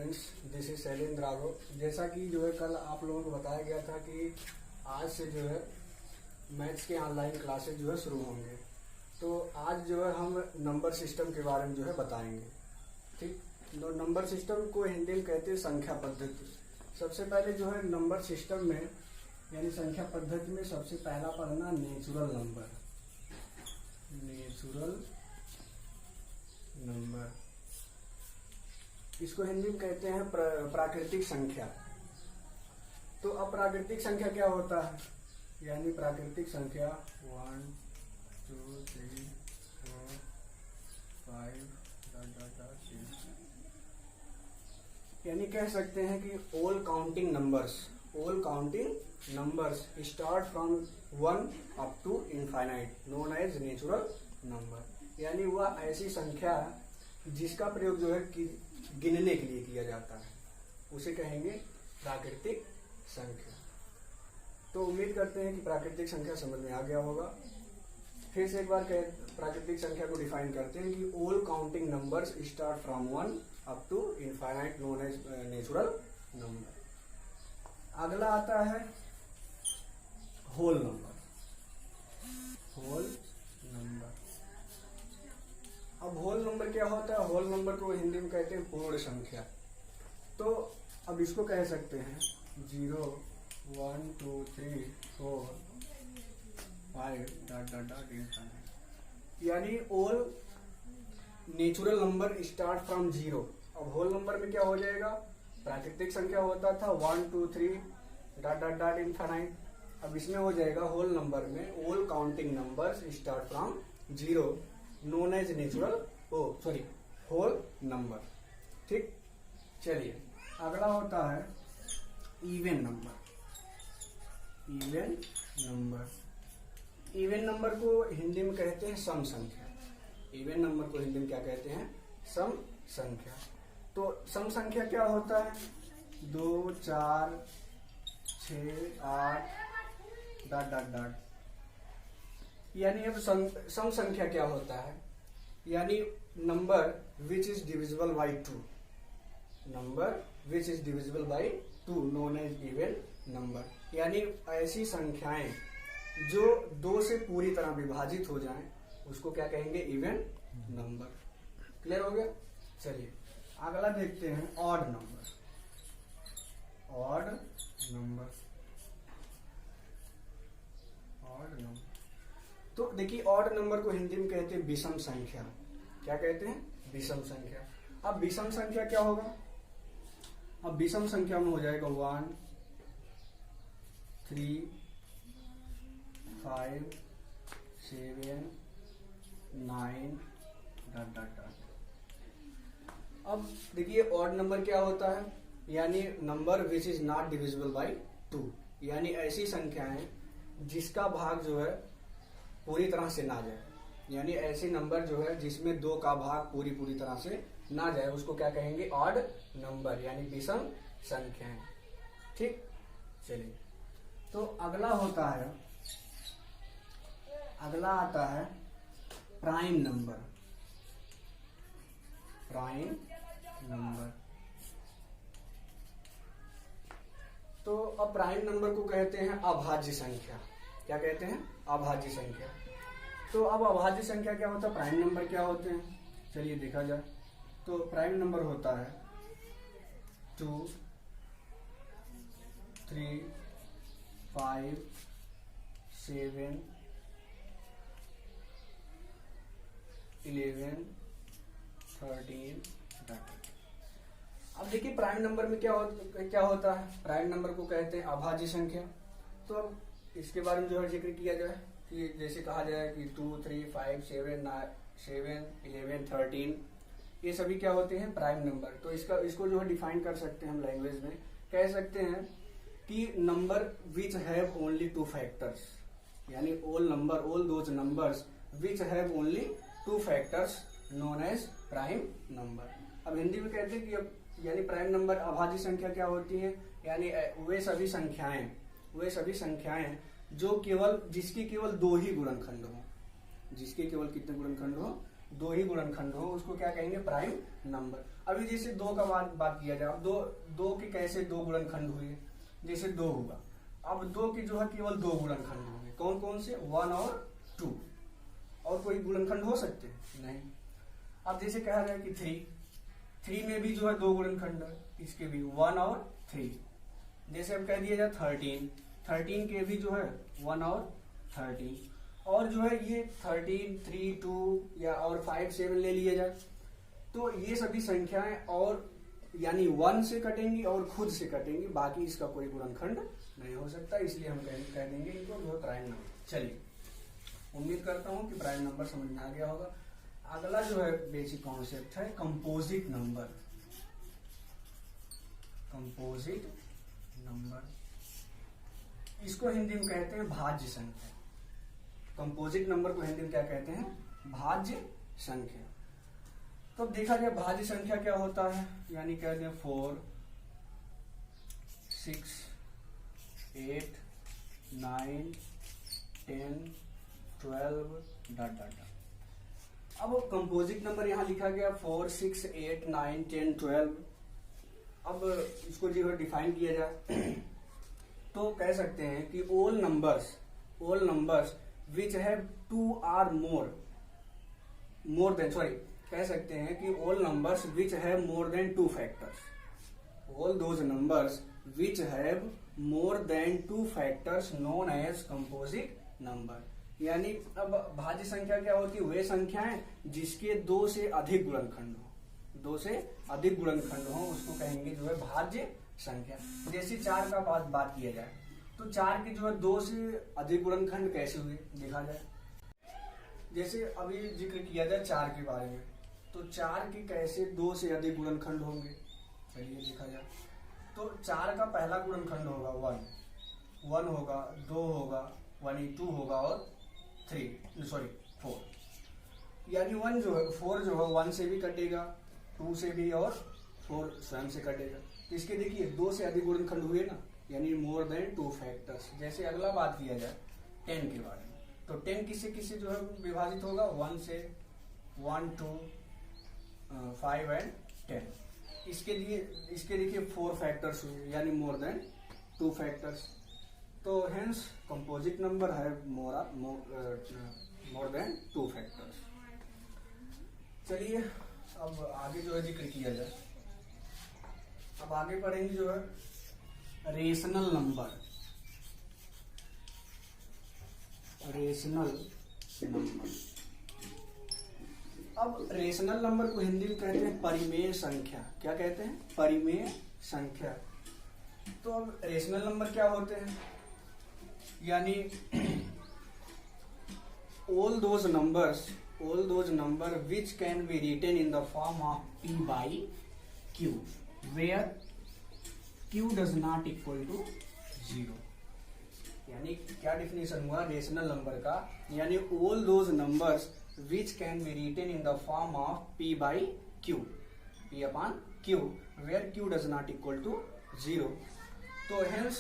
Friends, this is Shailendra Raghav. जैसा कि जो है कल आप लोगों को बताया गया था कि आज से जो है मैथ्स के ऑनलाइन क्लासेज जो है शुरू होंगे। तो आज जो है हम नंबर सिस्टम के बारे में जो है बताएंगे। ठीक, तो नंबर सिस्टम को हिंदी में कहते हैं संख्या पद्धति। सबसे पहले जो है नंबर सिस्टम में यानी संख्या पद्धति में सबसे पहला पढ़ना नेचुरल नंबर। नेचुरल नंबर इसको हिंदी में कहते हैं प्राकृतिक संख्या। तो अप्राकृतिक संख्या क्या होता है? यानी प्राकृतिक संख्या 1 2 3 4 5 यानी कह सकते हैं कि all counting numbers start from 1 up to infinite known as natural number. यानी वह ऐसी संख्या जिसका प्रयोग जो है गिनने के लिए किया जाता है, उसे कहेंगे प्राकृतिक संख्या। तो उम्मीद करते हैं कि प्राकृतिक संख्या समझ में आ गया होगा। फिर से एक बार प्राकृतिक संख्या को डिफाइन करते हैं कि all counting numbers start from 1 up to infinite known as natural number. अगला आता है होल नंबर। अब होल नंबर क्या होता है? होल नंबर को हिंदी में कहते हैं पूर्ण संख्या। तो अब इसको कह सकते हैं 0 1 2 3 4 5 यानी all natural number start from 0। अब होल नंबर में क्या हो जाएगा? प्राकृतिक संख्या होता था 1 2 3 इनफाइनाइट। अब इसमें हो जाएगा होल नंबर में all counting numbers start from 0 known as natural whole number. ठीक, चलिए अगला होता है इवन नंबर। इवन नंबर को हिंदी में कहते हैं सम संख्या। इवन नंबर को हिंदी में क्या कहते हैं? सम संख्या। तो सम संख्या क्या होता है? 2 4 6 8 यानी अब सम संख्या क्या होता है? यानी number which is divisible by 2 known as even number. यानी ऐसी संख्याएं जो 2 से पूरी तरह विभाजित हो जाएं, उसको क्या कहेंगे? Even number. क्लियर हो गया? चलिए अगला देखते हैं ऑड नंबर। तो देखिए ऑड नंबर को हिंदी में कहते हैं विषम संख्या। क्या कहते हैं? विषम संख्या। अब विषम संख्या क्या होगा? अब विषम संख्या में हो जाएगा 1 3 5 7 9 अब देखिए ऑड नंबर क्या होता है? यानी number which is not divisible by 2। यानी ऐसी संख्याएं जिसका भाग जो है पूरी तरह से ना जाए। यानी ऐसे नंबर जो है जिसमें 2 का भाग पूरी तरह से ना जाए, उसको क्या कहेंगे? ऑड नंबर यानी विषम संख्याएं। ठीक, चलिए तो अगला आता है प्राइम नंबर। तो अब प्राइम नंबर को कहते हैं अभाज्य संख्या। क्या कहते हैं? अभाज्य संख्या। तो अब अभाज्य संख्या क्या होता है? प्राइम नंबर क्या होते हैं? चलिए देखा जाए। तो प्राइम नंबर होता है 2 3 5 7 11 13। अब देखिए प्राइम नंबर में क्या होता है? प्राइम नंबर को कहते हैं अभाज्य संख्या। तो अब इसके बारे में जो है जिक्र किया जाए कि जैसे कहा जाए कि 2 3 5 7 11 13 ये सभी क्या होते हैं? Prime number. तो इसको जो है डिफाइन कर सकते हैं हम लैंग्वेज में। कह सकते हैं कि number which have only 2 factors. यानी all those numbers which have only 2 factors known as prime number. अब हिंदी में कहते हैं कि अब यानी प्राइम नंबर अभाज्य संख्या क्या होती है? यानी वे सभी संख्याएं जो जिसके केवल 2 ही गुणनखंड हो। जिसके केवल कितने गुणनखंड हो? दो ही गुणनखंड हो उसको क्या कहेंगे, प्राइम नंबर। अभी जैसे दो का बात किया जाए, अब दो के कैसे दो गुणनखंड हुए, जैसे दो हुआ, अब दो की जो है केवल दो गुणनखंड होंगे, कौन कौन से, 1 और 2, और कोई गुणनखंड हो सकते हैं नहीं। अब जैसे कहा जाए कि 3 में भी जो है दो गुणनखंड है, इसके भी 1 और 3। जैसे अब कह दिया जाए 13 के भी जो है 1 और 13, और जो है ये 13, 3, 2 या और 5, 7 ले लिया जाए, तो ये सभी संख्याएं और यानी 1 से कटेंगी और खुद से कटेंगी, बाकी इसका कोई गुणनखंड नहीं हो सकता, इसलिए हम कह देंगे इनको जो प्राइम नंबर। चलिए, उम्मीद करता हूं कि प्राइम नंबर समझ में आ गया होगा। अगला जो है बेसिक कॉन्सेप्ट है कंपोजिट नंबर। कंपोजिट नंबर, इसको हिंदी में कहते हैं भाज्य संख्या। कंपोजिट नंबर को हिंदी में क्या कहते हैं, भाज्य संख्या। तो देखा जाए भाज्य संख्या क्या होता है, यानी कहते हैं 4, 6, 8, 9, 10, 12 ... अब कंपोजिट नंबर यहाँ लिखा गया 4, 6, 8, 9, 10, 12। अब इसको जो है डिफाइन किया जाए तो कह सकते हैं कि all numbers which have 2 or more than, कह सकते हैं कि all numbers which have more than 2 factors, all those numbers which have more than 2 factors known as composite number। यानी अब भाज्य संख्या क्या होती है, वे संख्याएं जिसके 2 से अधिक गुणनखंड हो, 2 से अधिक गुणनखंड हो उसको कहेंगे जो है भाज्य संख्या। जैसे 4 का बात किया जाए तो 4 के जो है 2 से अधिक गुणनखंड कैसे हुए देखा जाए। जैसे अभी जिक्र किया जाए 4 के बारे में, तो 4 के कैसे 2 से अधिक गुणनखंड होंगे, चलिए देखा जाए। तो 4 का पहला गुणनखंड होगा 1 होगा, 2 होगा, 2 होगा और 4। यानी 4 जो है 1 से भी कटेगा, 2 से भी, और 4 स्वयं से कटेगा। तो इसके देखिए 2 से अधिक गुणनखंड हुए ना, यानी मोर देन 2 फैक्टर्स। जैसे अगला बात किया जाए 10 के बारे में, तो 10 किससे जो है विभाजित होगा, 1 से, 1, 2, 5 एंड 10। इसके देखिए 4 फैक्टर्स हुए, यानी मोर देन 2 फैक्टर्स। तो हेंस कंपोजिट नंबर है मोर देन 2 फैक्टर्स। चलिए अब आगे जो है जिक्र किया जाए, अब आगे पढ़ेंगे जो है रेशनल नंबर। अब रेशनल नंबर को हिंदी में कहते हैं परिमेय संख्या। क्या कहते हैं, परिमेय संख्या। तो अब रेशनल नंबर क्या होते हैं, यानी all those number which can be written in the form of p by q where q does not equal to 0। यानी क्या डिफिनेशन हुआ रेशनल नंबर का, यानी all those numbers which can be written in the form of p by q, p upon q where q does not equal to 0। तो hence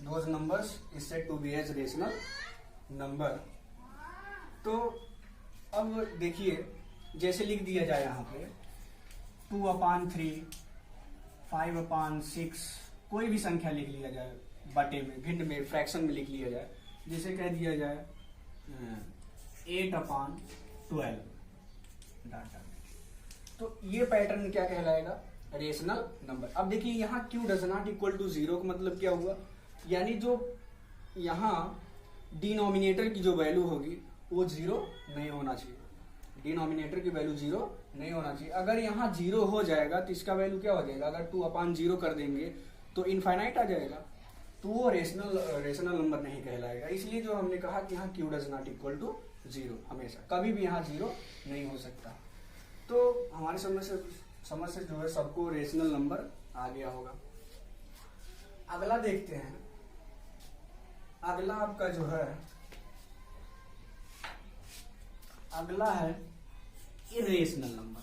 those numbers is said to be as rational number। तो अब देखिए जैसे लिख दिया जाए यहाँ पे 2/3, 5/6, कोई भी संख्या लिख लिया जाए, बटे में, भिन्न में, फ्रैक्शन में लिख लिया जाए। जैसे कह दिया जाए 8/12 डाटा। तो ये पैटर्न क्या कहलाएगा, रेशनल नंबर। अब देखिए यहाँ q does not equal to 0 का मतलब क्या हुआ, यानी जो यहाँ डिनोमिनेटर की जो वैल्यू होगी वो 0 नहीं होना चाहिए, डिनोमिनेटर की वैल्यू 0 नहीं होना चाहिए। अगर यहाँ 0 हो जाएगा तो इसका वैल्यू क्या हो जाएगा, अगर 2/0 कर देंगे तो इनफाइनाइट आ जाएगा, तो वो रेशनल नंबर नहीं कहलाएगा। इसलिए जो हमने कहा कि यहाँ q does not equal to 0, हमेशा कभी भी यहाँ 0 नहीं हो सकता। तो हमारी समझ से जो है सबको रेशनल नंबर आ गया होगा। अगला देखते हैं, अगला आपका जो है अगला है इरेशनल नंबर।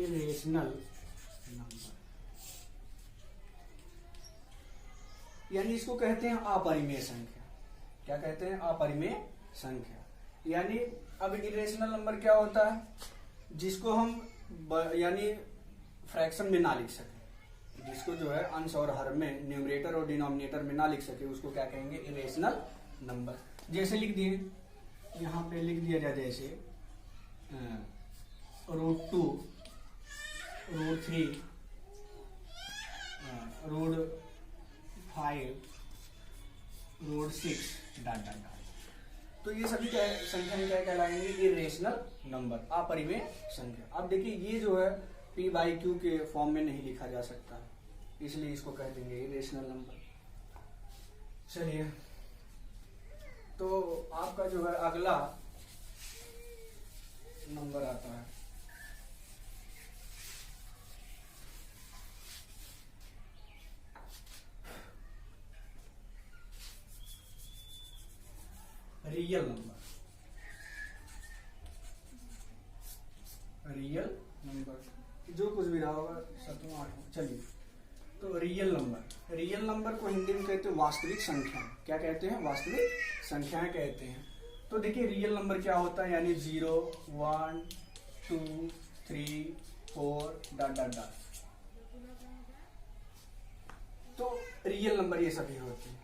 इरेशनल नंबर यानी इसको कहते हैं अपरिमेय संख्या। क्या कहते हैं, अपरिमेय संख्या। यानी अब इरेशनल नंबर क्या होता है, जिसको हम यानी फ्रैक्शन में ना लिख सके, जिसको जो है अंश और हर में, न्यूमरेटर और डिनोमिनेटर में ना लिख सके, उसको क्या कहेंगे, इरेशनल नंबर। जैसे लिख दिए, यहाँ पे लिख दिया जाए जैसे √2, √3, √5, √6 डॉट डॉट डॉट। तो ये सभी क्या संख्याएं क्या कहलाएंगे, इरेशनल नंबर, अपरिमेय संख्या। अब देखिए ये जो है p/q के फॉर्म में नहीं लिखा जा सकता, इसलिए इसको कह देंगे इरेशनल नंबर। चलिए, तो आपका जो है अगला नंबर आता है रियल नंबर। रियल नंबर जो कुछ भी रहा होगा, 7वां 8वां। चलिए, तो रियल नंबर, रियल नंबर को हिंदी में कहते हैं वास्तविक संख्या। क्या कहते हैं, वास्तविक संख्याएं कहते हैं। तो देखिए रियल नंबर क्या होता है, यानी 0, 1, 2, 3, 4 डॉट डॉट डॉट। तो रियल नंबर ये सभी होते हैं।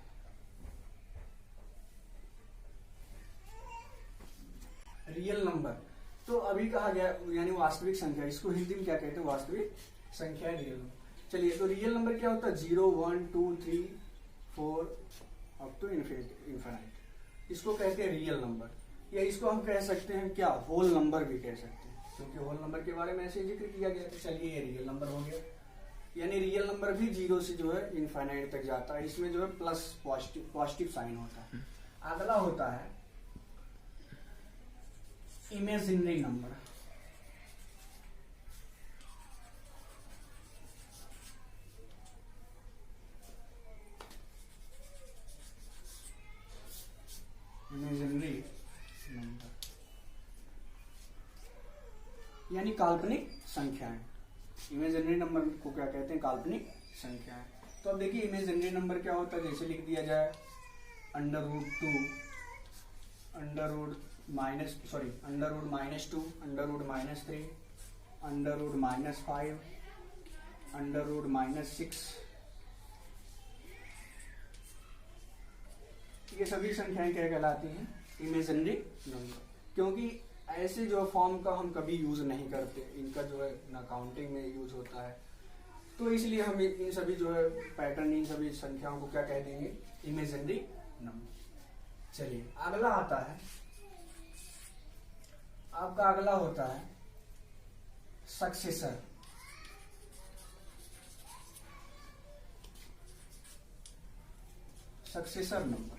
रियल नंबर तो अभी कहा गया यानी वास्तविक संख्या, इसको हिंदी में क्या कहते हैं, वास्तविक संख्या रियल नंबर। चलिए, तो रियल नंबर क्या होता है, 0, 1, 2, 3, 4 अप टू इनफिनिट, इसको कहते हैं रियल नंबर। या इसको हम कह सकते हैं क्या, होल नंबर भी कह सकते हैं, क्योंकि होल नंबर के बारे में ऐसे जिक्र किया गया। तो चलिए, ये रियल नंबर हो गया। यानी रियल नंबर भी 0 से जो है इनफिनिट तक जाता है, इसमें जो है प्लस पॉजिटिव साइन होता है। अगला होता है इमेजिनरी नंबर। इमेजिनरी नंबर यानी काल्पनिक संख्याएं। इमेजिनरी नंबर को क्या कहते हैं, काल्पनिक संख्याएं। तो अब देखिए इमेजिनरी नंबर क्या होता है, जैसे लिख दिया जाए √2, √-2, √-2, √-3, √-5, √-6, ये सभी संख्याएं क्या कहलाती हैं, इमेजिनरी नंबर। क्योंकि ऐसे जो फॉर्म का हम कभी यूज नहीं करते, इनका जो है ना काउंटिंग में यूज होता है, तो इसलिए हम इन सभी जो है पैटर्न, इन सभी संख्याओं को क्या कह देंगे, इमेजिनरी नंबर। चलिए, अगला आता है आपका, अगला होता है successor. Successor number.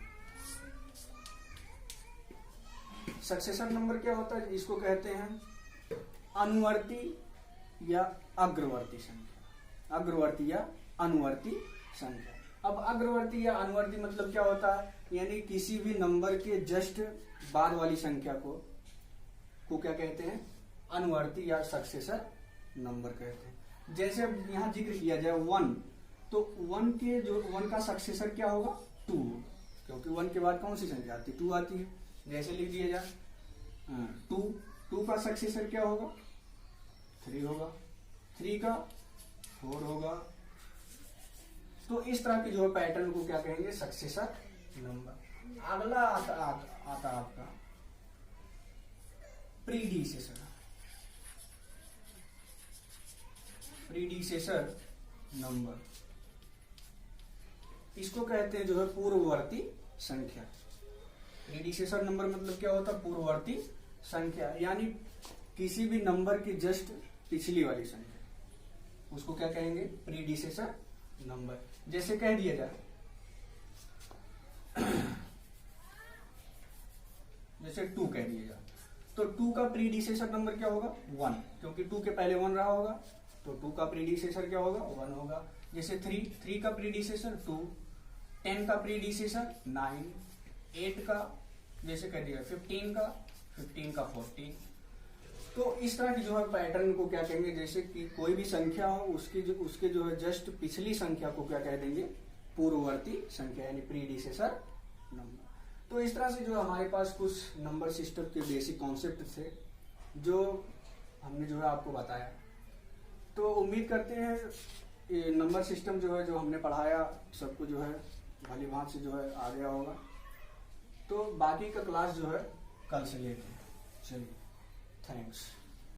Successor number क्या होता है, इसको कहते हैं अनुवर्ती या अग्रवर्ती संख्या। अग्रवर्ती या अनुवर्ती संख्या। अब अग्रवर्ती या अनुवर्ती मतलब क्या होता है, यानी किसी भी नंबर के जस्ट बाद वाली संख्या को क्या कहते हैं, अनुवर्ती या सक्सेसर नंबर कहते हैं। जैसे अब यहाँ जिक्र किया जाए 1, तो 1 के जो 1 का सक्सेसर क्या होगा, 2, क्योंकि 1 के बाद कौन सी संख्या आती है, 2 आती है। जैसे लिख दिया जाए 2 का सक्सेसर क्या होगा, 3 होगा, 3 का 4 होगा। तो इस तरह के जो पैटर्न को क्या कहेंगे, सक्सेसर नंबर। अगला आता आपका प्रीडिसेसर। प्रीडिसेसर नंबर, इसको कहते हैं जो है पूर्ववर्ती संख्या। प्रीडिसेसर नंबर मतलब क्या होता है, पूर्ववर्ती संख्या, यानी किसी भी नंबर की जस्ट पिछली वाली संख्या, उसको क्या कहेंगे, प्रीडिसेसर नंबर। जैसे कह दिया जाए जैसे 2 कह दिया जाए, तो 2 का प्रीडिसेसर नंबर क्या होगा, 1, क्योंकि 2 के पहले 1 रहा होगा, तो 2 का प्रीडिसेसर क्या होगा, 1 होगा। जैसे 3 का प्रीडिसेसर 2, 10 का प्रीडिसेसर 9, 8 का जैसे कह दिया 15 का 14। तो इस तरह की जो है पैटर्न को क्या कहेंगे, जैसे कि कोई भी संख्या हो उसके जो है जस्ट पिछली संख्या को क्या कह देंगे, पूर्ववर्ती संख्या यानी प्रीडिसेसर नंबर। तो इस तरह से जो हमारे पास कुछ नंबर सिस्टम के बेसिक कॉन्सेप्ट थे जो हमने जो है आपको बताया। तो उम्मीद करते हैं ये नंबर सिस्टम जो है जो हमने पढ़ाया सबको जो है भली भांति से जो है आ गया होगा। तो बाकी का क्लास जो है कल से लेते हैं। चलिए, थैंक्स।